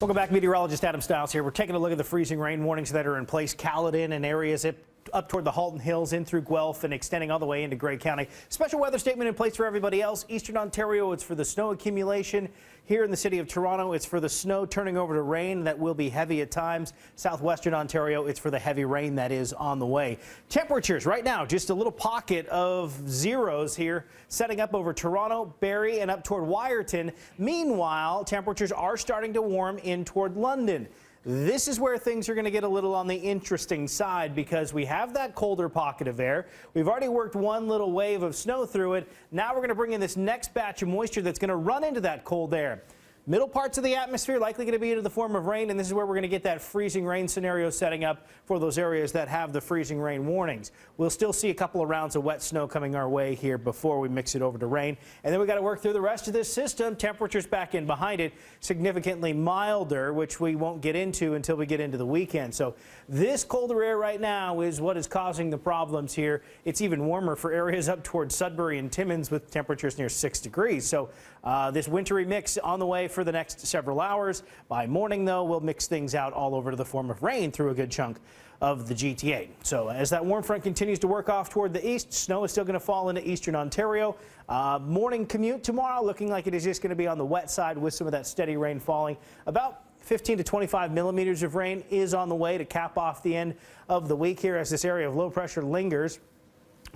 Welcome back. Meteorologist Adam Stiles here. We're taking a look at the freezing rain warnings that are in place. Caledon and areas up toward the Halton Hills, in through Guelph and extending all the way into Grey County. Special weather statement in place for everybody else. Eastern Ontario, it's for the snow accumulation. Here in the city of Toronto, it's for the snow turning over to rain that will be heavy at times. Southwestern Ontario, it's for the heavy rain that is on the way. Temperatures right now, just a little pocket of zeros here, setting up over Toronto, Barrie, and up toward Wyerton. Meanwhile, temperatures are starting to warm in toward London. This is where things are going to get a little on the interesting side because we have that colder pocket of air. We've already worked one little wave of snow through it. Now we're going to bring in this next batch of moisture that's going to run into that cold air. Middle parts of the atmosphere likely going to be into the form of rain, and this is where we're going to get that freezing rain scenario setting up for those areas that have the freezing rain warnings. We'll still see a couple of rounds of wet snow coming our way here before we mix it over to rain. And then we got to work through the rest of this system. Temperatures back in behind it, significantly milder, which we won't get into until we get into the weekend. So this colder air right now is what is causing the problems here. It's even warmer for areas up towards Sudbury and Timmins with temperatures near 6 degrees. So this wintry mix on the way for the next several hours. By morning, though, we'll mix things out all over to the form of rain through a good chunk of the GTA. So as that warm front continues to work off toward the east, snow is still going to fall into eastern Ontario. Morning commute tomorrow looking like it is just going to be on the wet side with some of that steady rain falling. About 15 to 25 millimeters of rain is on the way to cap off the end of the week here as this area of low pressure lingers.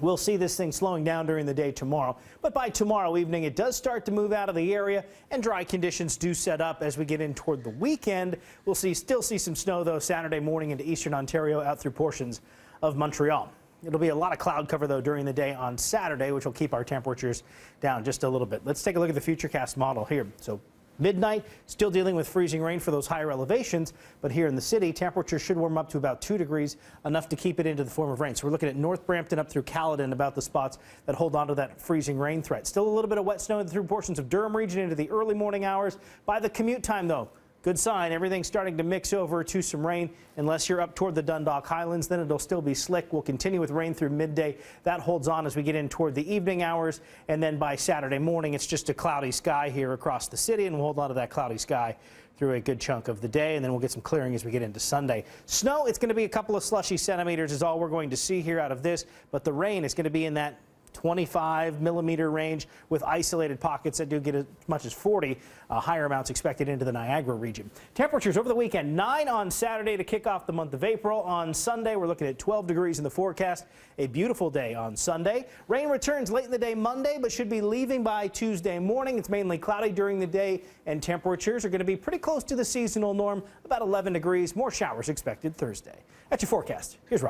We'll see this thing slowing down during the day tomorrow, but by tomorrow evening it does start to move out of the area and dry conditions do set up as we get in toward the weekend. We'll still see some snow though Saturday morning into eastern Ontario out through portions of Montreal. It'll be a lot of cloud cover though during the day on Saturday, which will keep our temperatures down just a little bit. Let's take a look at the Futurecast model here. So midnight, still dealing with freezing rain for those higher elevations, but here in the city, temperatures should warm up to about 2 degrees, enough to keep it into the form of rain. So we're looking at North Brampton up through Caledon, about the spots that hold on to that freezing rain threat. Still a little bit of wet snow through portions of Durham region into the early morning hours. By the commute time, though, good sign. Everything's starting to mix over to some rain. Unless you're up toward the Dundalk Highlands, then it'll still be slick. We'll continue with rain through midday. That holds on as we get in toward the evening hours. And then by Saturday morning, it's just a cloudy sky here across the city, and we'll hold on to that cloudy sky through a good chunk of the day, and then we'll get some clearing as we get into Sunday. Snow, it's going to be a couple of slushy centimeters is all we're going to see here out of this, but the rain is going to be in that 25 millimeter range with isolated pockets that do get as much as 40. Higher amounts expected into the Niagara region. Temperatures over the weekend, 9 on Saturday to kick off the month of April. On Sunday, we're looking at 12 degrees in the forecast. A beautiful day on Sunday. Rain returns late in the day Monday, but should be leaving by Tuesday morning. It's mainly cloudy during the day, and temperatures are going to be pretty close to the seasonal norm, about 11 degrees. More showers expected Thursday. That's your forecast. Here's Rob.